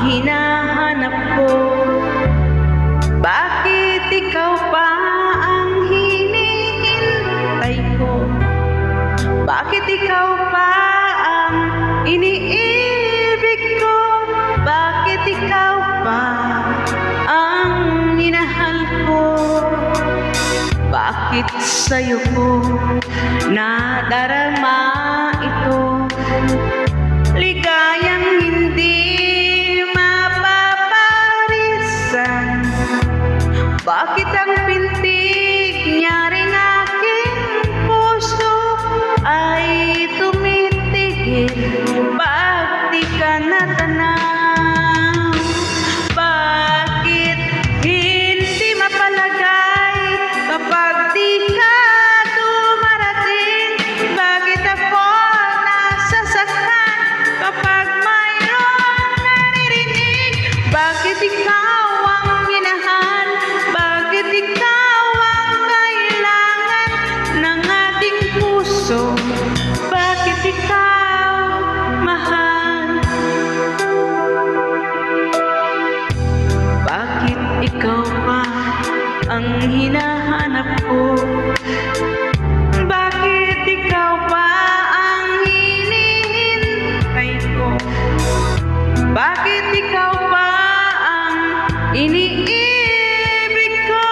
hinahanap ko. Bakit ikaw pa ang hinihintay ko? Bakit ikaw pa ang iniibig ko? Bakit ikaw pa ang minahal ko? Bakit sa'yo ko nadarama ito? Ligayang hindi mapaparisan. Bakit ang pintig niya ring aking puso ay tumitigil pag di ka natanaw? Bakit hindi mapalagay kapag di ka dumarating? Bakit ako nasasaktan kapag mayroong naririnig? Bakit ikaw ang minahal? Bakit ikaw ang kailangan ng ating puso? Bakit ikaw mahal? Bakit ikaw pa ang hinahanap ko? Bakit ikaw pa ang hinihintay ko? Bakit ikaw pa ang iniibig ko?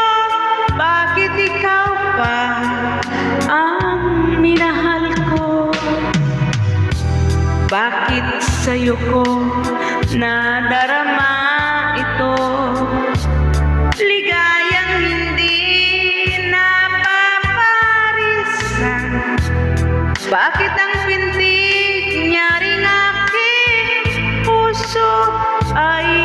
Bakit ikaw pa ang minahal ko? Bakit sa'yo ko nadarama ito? Ligayang hindi napaparisan. Bakit ang pintig niya ring aking puso ay